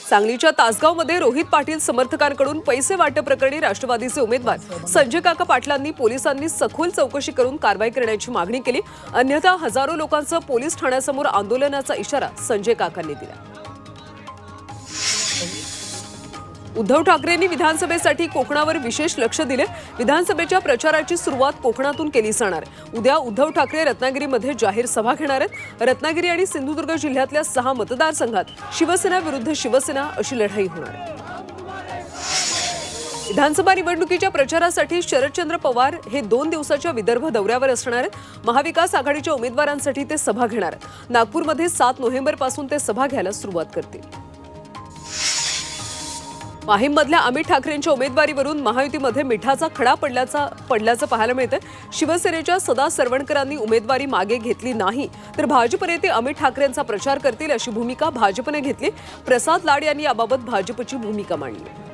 सांगलीच्या तासगावमध्ये रोहित पाटील समर्थकांकडून पैसे वाटप प्रकरणी राष्ट्रवादीचे उमेदवार संजय काका पाटलांनी पोलिसांनी सखोल चौकशी करून कारवाई करण्याची मागणी केली। अन्यथा हजारो लोकांचं पोलीस ठाण्यासमोर आंदोलनाचा इशारा संजय काकांनी दिला। उद्धव ठाकरेंनी विधानसभेसाठी कोकणावर विशेष लक्ष दिले। विधानसभेच्या प्रचाराची सुरुवात कोकणातून केली जाणार। उद्या उद्धव ठाकरे रत्नागिरीमध्ये जाहीर सभा घेणार आहेत। रत्नागिरी आणि सिंधुदुर्ग जिल्ह्यातल्या 6 मतदारसंघात शिवसेना विरुद्ध शिवसेना अशी लढाई होणार आहे। विधानसभा निवडणुकीच्या प्रचारासाठी शरदचंद्र पवार हे 2 दिवसाच्या विदर्भ दौऱ्यावर असणार आहेत। महाविकास आघाडीच्या उमेदवारांसाठी ते सभा घेणार आहेत। नागपूरमध्ये 7 नोव्हेंबरपासून ते सभा घ्यायला सुरुवात करतील। माहीममधल्या अमित ठाकरेंच्या उमेदवारीवरून महायुतीमध्ये मिठाचा खडा पडल्याचं पाहायला मिळतं। शिवसेनेच्या सदा सरवणकरांनी उमेदवारी मागे घेतली नाही तर भाजप नेते अमित ठाकरेंचा प्रचार करतील अशी भूमिका भाजपने घेतली। प्रसाद लाड यांनी याबाबत भाजपची भूमिका मांडली।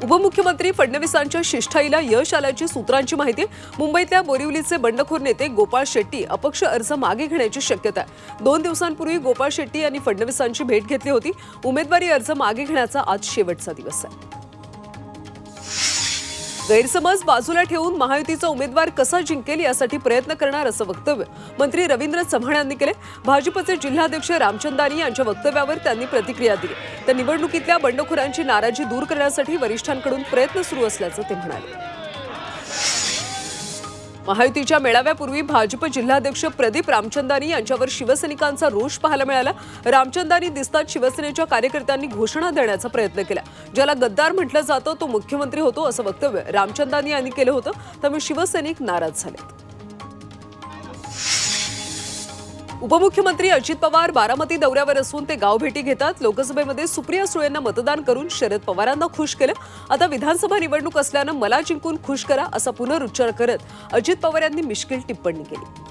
उपमुख्यमंत्री फडणवीसांच्या शिष्टाईला यश आल्याची सूत्रांची माहिती। मुंबईतल्या बोरिवलीचे बंडखोर नेते गोपाळ शेट्टी अपक्ष अर्ज मागे घेण्याची शक्यता आहे। 2 दिवसांपूर्वी गोपाळ शेट्टी यांनी फडणवीसांची भेट घेतली होती। उमेदवारी अर्ज मागे घेण्याचा आज शेवटचा दिवस आहे। गैरसमज बाजूला ठेवून महायुतीचा उमेदवार कसा जिंकेल यासाठी प्रयत्न करणार असं वक्तव्य मंत्री रवींद्र चव्हाण यांनी केले। भाजपचे जिल्हाध्यक्ष रामचंदानी यांच्या वक्तव्यावर त्यांनी प्रतिक्रिया दिली। तर निवडणुकीतल्या बंडखोरांची नाराजी दूर करण्यासाठी वरिष्ठांकडून प्रयत्न सुरू असल्याचं ते म्हणाले। महायुतीच्या मेळाव्यापूर्वी भाजप जिल्हाध्यक्ष प्रदीप रामचंदानी यांच्यावर शिवसैनिकांचा रोष पाहायला मिळाला। रामचंदानी दिसताच शिवसेनेच्या कार्यकर्त्यांनी घोषणा देण्याचा प्रयत्न केला। ज्याला गद्दार म्हटलं जातं तो मुख्यमंत्री होतो असं वक्तव्य रामचंदानी यांनी केलं होतं। त्यामुळे शिवसैनिक नाराज झाले। उपमुख्यमंत्री अजित पवार बारामती दौऱ्यावर असून ते गाव भेटी घेतात। लोकसभेमध्ये सुप्रिया सुळेंना मतदान करून शरद पवारांना खुश केलं। आता विधानसभा निवडणूक असल्यानं मला जिंकून खुश करा असा पुनरुच्चार करत अजित पवार यांनी मिश्किल टिप्पणी केली।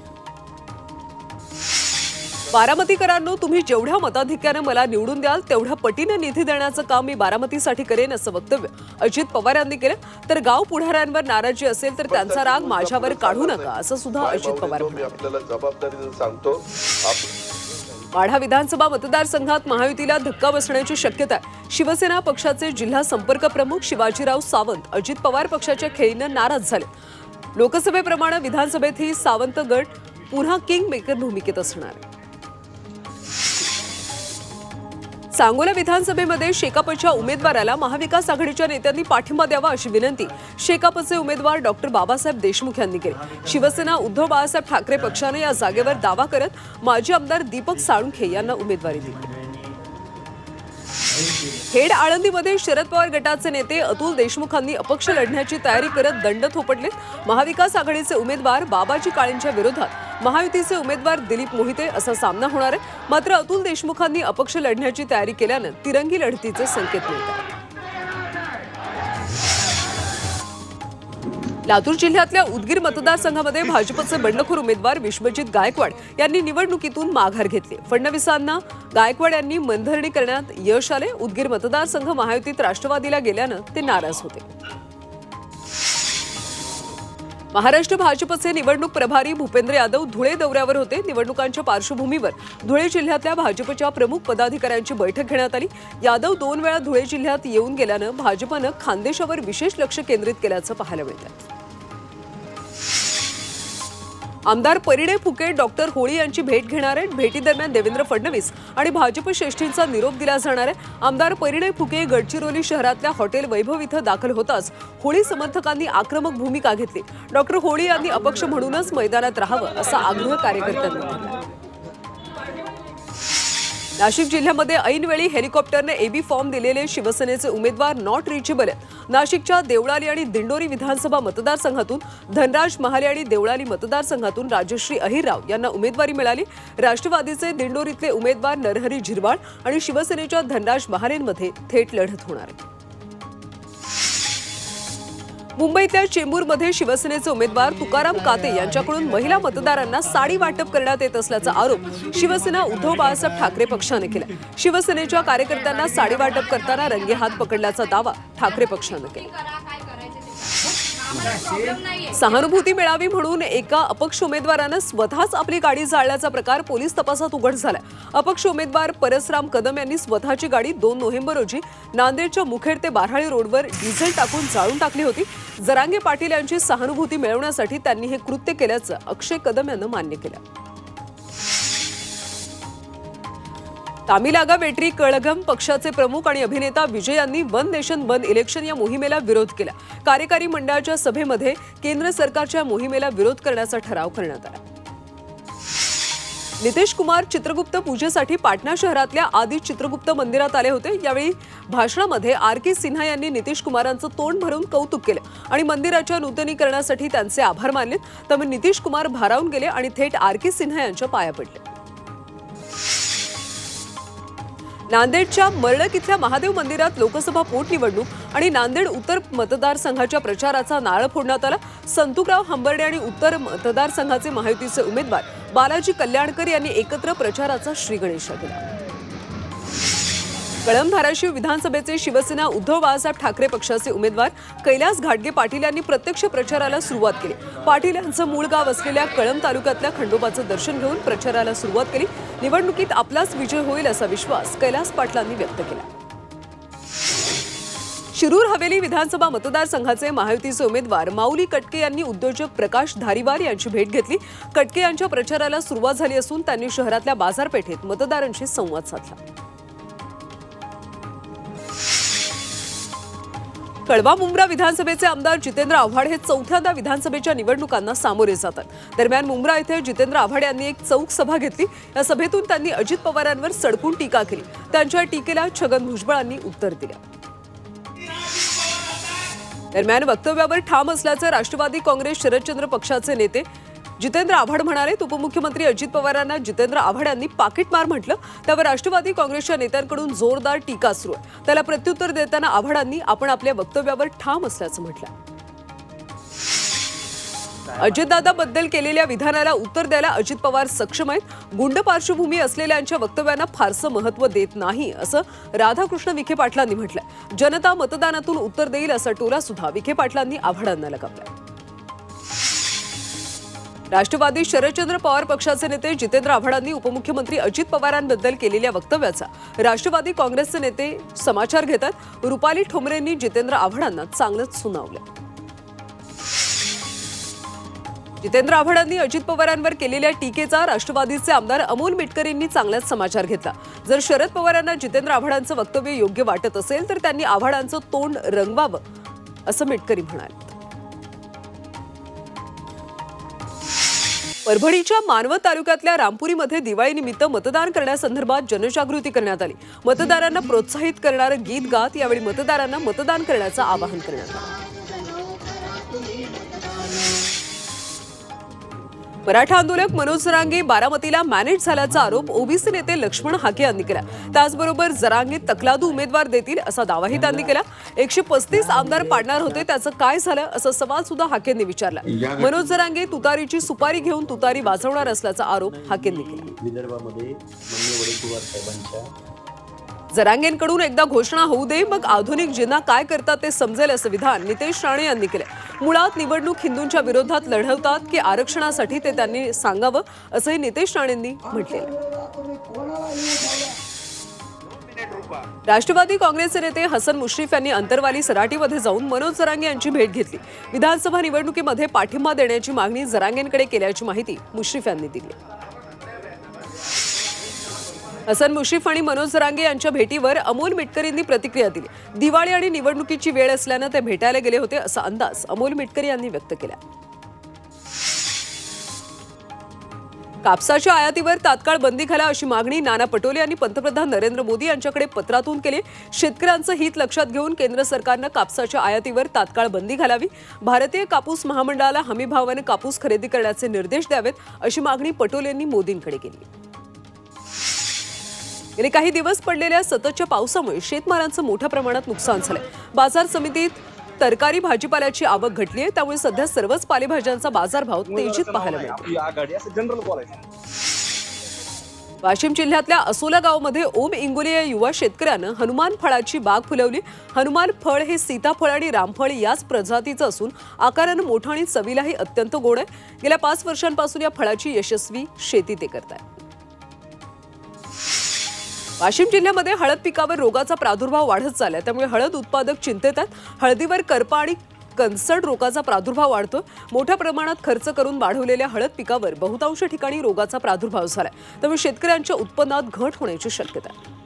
बारामतीकरांनो, तुम्ही जेवढ्या मताधिक्यानं मला निवडून द्याल तेवढ्या पटीनं निधी देण्याचं काम मी बारामतीसाठी करेन असं वक्तव्य अजित पवार यांनी केलं। तर गाव पुढाऱ्यांवर नाराजी असेल तर त्यांचा राग माझ्यावर काढू नका असं सुद्धा अजित पवार म्हणाले। माढा विधानसभा मतदारसंघात महायुतीला धक्का बसण्याची शक्यता आहे। शिवसेना पक्षाचे जिल्हा संपर्क प्रमुख शिवाजीराव सावंत अजित पवार पक्षाच्या खेळीनं नाराज झाले। लोकसभेप्रमाणे विधानसभेतही सावंत गट पुन्हा किंग मेकर भूमिकेत असणार आहे। सांगोला विधानसभेमध्ये शेकापच्या उमेदवाराला महाविकास आघाडीच्या नेत्यांनी पाठिंबा द्यावा अशी विनंती शेकापचे उमेदवार डॉक्टर बाबासाहेब देशमुख यांनी केली। शिवसेना उद्धव बाळासाहेब ठाकरे पक्षाने या जागेवर दावा करत माजी आमदार दीपक साळुंखे यांना उमेदवारी दिली। खेड आळंदीमध्ये शरद पवार गटाचे नेते अतुल देशमुखांनी अपक्ष लढण्याची तयारी करत दंड थोपटले। महाविकास आघाडीचे उमेदवार बाबाजी काळेंच्या विरोधात महायुतीचे उमेदवार दिलीप मोहिते असा सामना होणार आहे। मात्र अतुल देशमुखांनी अपक्ष लढण्याची तयारी केल्यानं तिरंगी लढतीचे संकेत मिळतात। लातूर जिल्ह्यातल्या उदगीर मतदारसंघामध्ये भाजपचे बंडखोर उमेदवार विश्वजित गायकवाड यांनी निवडणुकीतून माघार घेतली। फडणवीसांना गायकवाड यांनी मनधरणी करण्यात यश आले। उदगीर मतदारसंघ महायुतीत राष्ट्रवादीला गेल्यानं ते नाराज होते। महाराष्ट्र भाजपचे निवडणूक प्रभारी भूपेंद्र यादव धुळे दौऱ्यावर होते। निवडणुकांच्या पार्श्वभूमीवर धुळे जिल्ह्यातल्या भाजपच्या प्रमुख पदाधिकाऱ्यांची बैठक घेण्यात आली। यादव 2 वेळा धुळे जिल्ह्यात येऊन गेल्यानं भाजपनं खान्देशावर विशेष लक्ष केंद्रित केल्याचं पाहायला मिळतं। आमदार परिणय फुके डॉक्टर होळी यांची भेट घेणार आहेत। भेटीदरम्यान देवेंद्र फडणवीस आणि भाजप श्रेष्ठींचा निरोप दिला जाणार आहे। आमदार परिणय फुके गडचिरोली शहरातल्या हॉटेल वैभव इथं दाखल होताच होळी समर्थकांनी आक्रमक भूमिका घेतली। डॉक्टर होळी यांनी अपक्ष म्हणूनच मैदानात राहावं असा आग्रह कार्यकर्त्यांनी केला। नाशिक जिल्ह्यामध्ये ऐनवेळी हेलिकॉप्टरने एबी फॉर्म दिलेले शिवसेनेचे उमेदवार नॉट रिचेबल आहेत। नाशिकच्या देवळाली आणि दिंडोरी विधानसभा मतदारसंघातून धनराज महाले आणि देवळाली मतदारसंघातून राजश्री अहिरराव यांना उमेदवारी मिळाली। राष्ट्रवादीचे दिंडोरीतले उमेदवार नरहरी झिरवाळ आणि शिवसेनेच्या धनराज महालेंमध्ये थेट लढत होणार आहे। मुंबईतल्या चेंबूरमध्ये शिवसेनेचे उमेदवार तुकाराम काते यांच्याकडून महिला मतदारांना साडी वाटप करण्यात येत असल्याचा आरोप शिवसेना उद्धव बाळासाहेब ठाकरे पक्षाने केला। शिवसेनेच्या कार्यकर्त्यांना साडी वाटप करताना रंगेहात पकडल्याचा दावा ठाकरे पक्षाने केला। सहानुभूती मिळावी म्हणून एका अपक्ष उमेदवारानं स्वतःच आपली गाडी जाळल्याचा प्रकार पोलीस तपासात उघड झालाय। अपक्ष उमेदवार परसराम कदम यांनी स्वतःची गाडी 2 नोव्हेंबर रोजी नांदेडच्या मुखेड ते बाराळी रोडवर डिझेल टाकून जाळून टाकली होती। जरांगे पाटील यांची सहानुभूती मिळवण्यासाठी त्यांनी हे कृत्य केल्याचं अक्षय कदम यांनी मान्य केलं। तामिलागा वेट्री कळघम पक्षाचे प्रमुख आणि अभिनेता विजय यांनी वन नेशन वन इलेक्शन या मोहिमेला विरोध केला। कार्यकारी मंडळाच्या सभेमध्ये केंद्र सरकारच्या मोहिमेला विरोध करण्याचा ठराव करण्यात आला। नितीश कुमार चित्रगुप्त पूजेसाठी पाटणा शहरातल्या आदि चित्रगुप्त मंदिरात आले होते। यावेळी भाषणामध्ये आर.के. सिन्हा यांनी नितीश कुमारांचं तोंड भरून कौतुक केलं आणि मंदिराच्या नूतनीकरणासाठी त्यांचे आभार मानले। त्यामुळे नितीश कुमार भारावून गेले आणि थेट आर.के. सिन्हा यांच्या पाया पडले। नांदेडच्या मरळक इथल्या महादेव मंदिरात लोकसभा पोटनिवडणूक आणि नांदेड उत्तर मतदारसंघाच्या प्रचाराचा नारळ फोडण्यात आला। संतुकराव हंबर्डे आणि उत्तर मतदारसंघाचे महायुतीचे उमेदवार बालाजी कल्याणकर यांनी एकत्र प्रचाराचा श्रीगणेशा केला। कळंब धाराशिव विधानसभेचे शिवसेना उद्धव बाळासाहेब ठाकरे पक्षाचे उमेदवार कैलास घाटगे पाटील यांनी प्रत्यक्ष प्रचाराला सुरुवात केली। पाटील यांचं मूळ गाव असलेल्या कळंब तालुक्यातल्या खंडोबाचं दर्शन घेऊन प्रचाराला सुरुवात केली। निवडणुकीत आपलाच विजय होईल असा विश्वास कैलास पाटलांनी व्यक्त केला। शिरूर हवेली विधानसभा मतदारसंघाचे महायुतीचे उमेदवार माऊली कटके यांनी उद्योजक प्रकाश धारीवार यांची भेट घेतली। कटके यांच्या प्रचाराला सुरुवात झाली असून त्यांनी शहरातल्या बाजारपेठेत मतदारांशी संवाद साधला। कळवा मुंब्रा विधानसभेचे आमदार जितेंद्र आव्हाड हे चौथ्यांदा विधानसभेच्या निवडणुकांना सामोरे जातात। दरम्यान मुंब्रा येथे जितेंद्र आव्हाड यांनी एक चौक सभा घेतली। या सभेतून त्यांनी अजित पवारांवर सडकून टीका केली। त्यांच्या टीकेला छगन भुजबळांनी उत्तर दिलं। दरम्यान वक्तव्यावर ठाम असल्याचं राष्ट्रवादी काँग्रेस शरदचंद्र पक्षाचे नेते जितेंद्र आव्हाड म्हणाले। उपमुख्यमंत्री अजित पवारांना जितेंद्र आव्हाड यांनी पाकिटमार म्हटलं। त्यावर राष्ट्रवादी काँग्रेसच्या नेत्यांकडून जोरदार टीका सुरू आहे। त्याला प्रत्युत्तर देताना आव्हाडांनी आपण आपल्या वक्तव्यावर ठाम असल्याचं म्हटलं। अजितदादाबद्दल केलेल्या विधानाला उत्तर द्यायला अजित पवार सक्षम आहेत। गुंड पार्श्वभूमी असलेल्यांच्या वक्तव्यांना फारसं महत्त्व देत नाही असं राधाकृष्ण विखे पाटलांनी म्हटलं। जनता मतदानातून उत्तर देईल असा टोला सुद्धा विखे पाटलांनी आव्हाडांना लगावला। राष्ट्रवादी शरदचंद्र पवार पक्षाचे नेते जितेंद्र आव्हाडांनी उपमुख्यमंत्री अजित पवारांबद्दल केलेल्या वक्तव्याचा राष्ट्रवादी काँग्रेसचे नेते समाचार घेतात। रुपाली ठोंबरेंनी जितेंद्र आव्हाडांना चांगलंच सुनावलं। जितेंद्र आव्हाडांनी अजित पवारांवर केलेल्या टीकेचा राष्ट्रवादीचे आमदार अमोल मिटकरींनी चांगलाच समाचार घेतला। जर शरद पवारांना जितेंद्र आव्हाडांचं वक्तव्य योग्य वाटत असेल तर त्यांनी आव्हाडांचं तोंड रंगवावं असं मिटकरी म्हणाले। परभणीच्या मानवत तालुक्यातल्या रामपुरीमध्ये दिवाळीनिमित्त मतदान करण्यासंदर्भात जनजागृती करण्यात आली। मतदारांना प्रोत्साहित करणारं गीत गात यावेळी मतदारांना मतदान करण्याचं आवाहन करण्यात आलं। मराठा आंदोलक मनोज जरांगे बारामतीला मॅनेज झाल्याचा आरोप ओबीसी नेते लक्ष्मण हाके यांनी केला। त्याचबरोबर जरांगे तकलादू उमेदवार देतील असा दावाही त्यांनी केला। 135 आमदार पाडणार होते, त्याचं काय झालं असा सवाल सुद्धा हाकेंनी विचारला। मनोज जरांगे तुतारीची सुपारी घेऊन तुतारी वाजवणार असल्याचा आरोप हाकेंनी केला। विदर्भामध्ये माननीय वडेट्टीवार साहेबांच्या जरांगेंकडून एकदा घोषणा होऊ दे, मग आधुनिक जिना काय करतात ते समजेल असं विधान नितेश राणे यांनी केलं। मुळात निवडणूक हिंदूंच्या विरोधात लढवतात की आरक्षणासाठी ते त्यांनी सांगावं असंही नितेश राणेंनी म्हटलेलं। राष्ट्रवादी काँग्रेसचे नेते हसन मुश्रीफ यांनी अंतरवाली सराटीमध्ये जाऊन मनोज जरांगे यांची भेट घेतली। विधानसभा निवडणुकीमध्ये पाठिंबा देण्याची मागणी जरांगेंकडे केल्याची माहिती मुश्रीफ यांनी दिली। हसन मुश्रीफ आणि मनोज जरांगे यांच्या भेटीवर अमोल मिटकरींनी प्रतिक्रिया दिली। दिवाळी आणि निवडणुकीची वेळ असल्यानं ते भेटायला गेले होते असा अंदाज अमोल मिटकरी यांनी व्यक्त केला। कापसाच्या आयातीवर तात्काळ बंदी घाला अशी मागणी नाना पटोले यांनी पंतप्रधान नरेंद्र मोदी यांच्याकडे पत्रातून केली। शेतकऱ्यांचं हित लक्षात घेऊन केंद्र सरकारनं कापसाच्या आयातीवर तात्काळ बंदी घालावी, भारतीय कापूस महामंडळाला हमीभावाने कापूस खरेदी करण्याचे निर्देश द्यावेत अशी मागणी पटोले यांनी मोदींकडे केली। गेले काही दिवस पडलेल्या सततच्या पावसामुळे शेतमालांचं मोठ्या प्रमाणात नुकसान झालंय। बाजार समितीत तरकारी भाजीपाल्याची आवक घटली आहे, त्यामुळे सध्या सर्वच पालेभाज्यांचा बाजारभाव तेजीत पाहायला मिळतो। आपली आघाडी असं जनरल बोलायचं. वाशिम जिल्ह्यातल्या असोला गावामध्ये ओम इंगोले या युवा शेतकऱ्यानं हनुमान फळाची बाग फुलवली। हनुमान फळ हे सीताफळ आणि रामफळ याच प्रजातीचं असून आकारानं मोठं आणि चवीलाही अत्यंत गोड आहे। गेल्या 5 वर्षांपासून या फळाची यशस्वी शेती ते करतात। वाशिम जिल्ह्यामध्ये हळद पिकावर रोगाचा प्रादुर्भाव वाढत चाललाय, त्यामुळे हळद उत्पादक चिंतेत आहेत। हळदीवर करपा आणि कणसड रोगाचा प्रादुर्भाव वाढतो। मोठ्या प्रमाणात खर्च करून वाढवलेल्या हळद पिकावर बहुतांश ठिकाणी रोगाचा प्रादुर्भाव झालाय, त्यामुळे शेतकऱ्यांच्या उत्पन्नात घट होण्याची शक्यता आहे।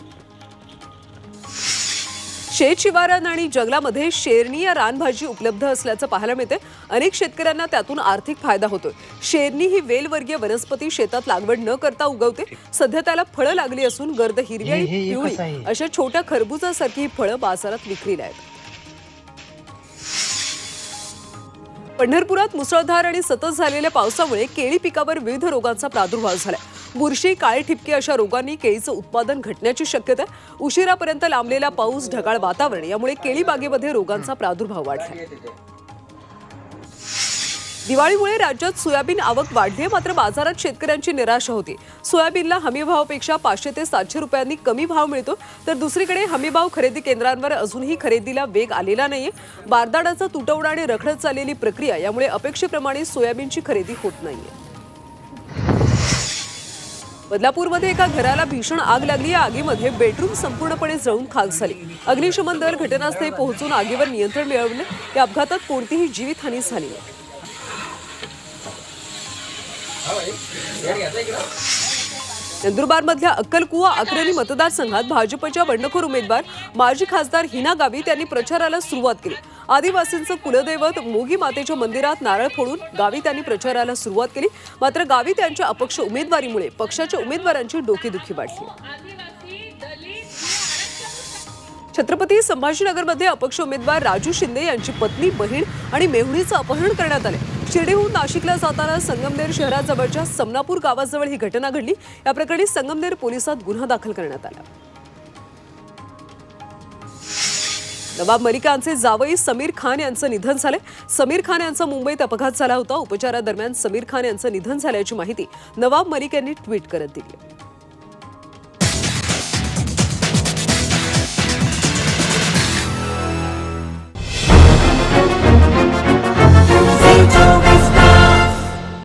शेत शिवारात आणि जंगलामध्ये शेरणी या रानभाजी उपलब्ध असल्याचं पाहायला मिळते। अनेक शेतकऱ्यांना त्यातून आर्थिक फायदा होतोय। शेरणी ही वेलवर्गीय वनस्पती शेतात लागवड न करता उगवते। सध्या त्याला फळं लागली असून गर्द हिरवी आणि पिवळी अशा छोट्या खरबुजासारखी ही फळं बाजारात विक्रीला आहेत। पंढरपुरात मुसळधार आणि सतत झालेल्या पावसामुळे केळी पिकावर विविध रोगांचा प्रादुर्भाव झाला। बुरशी, काळे ठिपके अशा रोगांनी केळीचं उत्पादन घटण्याची शक्यता आहे। उशिरापर्यंत लांबलेला पाऊस, ढगाळ वातावरण यामुळे केळी बागेमध्ये रोगांचा प्रादुर्भाव वाढला। दिवाळीमुळे राज्यात सोयाबीन आवक वाढली, मात्र बाजारात शेतकऱ्यांची निराशा होती। सोयाबीनला हमीभावापेक्षा 500 ते 700 रुपयांनी कमी भाव मिळतो, तर दुसरीकडे हमीभाव खरेदी केंद्रांवर अजूनही खरेदीला वेग आलेला नाहीये। बारदाण्याचा तुटवडा आणि रखडत चाललेली प्रक्रिया यामुळे अपेक्षेप्रमाणे सोयाबीनची खरेदी होत नाहीये। बदलापूरमध्ये एका घराला भीषण आग लागली। या आगीमध्ये बेडरूम संपूर्णपणे जळून खाक झाली। अग्निशमन दल घटनास्थळी पोहोचून आगीवर नियंत्रण मिळवले। या अपघातात कोणतीही जीवितहानी झाली नाही। नंदुरबारमधल्या अक्कलकुवा अक्रोली मतदारसंघात भाजपच्या बंडखोर उमेदवार माजी खासदार हिना गावित यांनी प्रचाराला सुरुवात केली। आदिवासींचं कुलदैवत मोगी मातेच्या मंदिरात नारळ फोडून गावित यांनी प्रचाराला सुरुवात केली, मात्र गावित यांच्या अपक्ष उमेदवारीमुळे पक्षाच्या उमेदवारांची डोकेदुखी वाढली। छत्रपती संभाजीनगरमध्ये अपक्ष उमेदवार राजू शिंदे यांची पत्नी, बहीण आणि मेहुणीचं अपहरण करण्यात आले। शिर्डीहून नाशिकला जाताना संगमनेर शहराजवळच्या समनापूर गावाजवळ ही घटना घडली। या प्रकरणी संगमनेर पोलिसात गुन्हा दाखल करण्यात आला। नवाब मलिकांचे जावई समीर खान यांचं निधन झाले। समीर खान यांचा मुंबईत अपघात झाला होता। उपचारादरम्यान समीर खान यांचं निधन झाल्याची माहिती नवाब मलिक यांनी ट्विट करत दिली।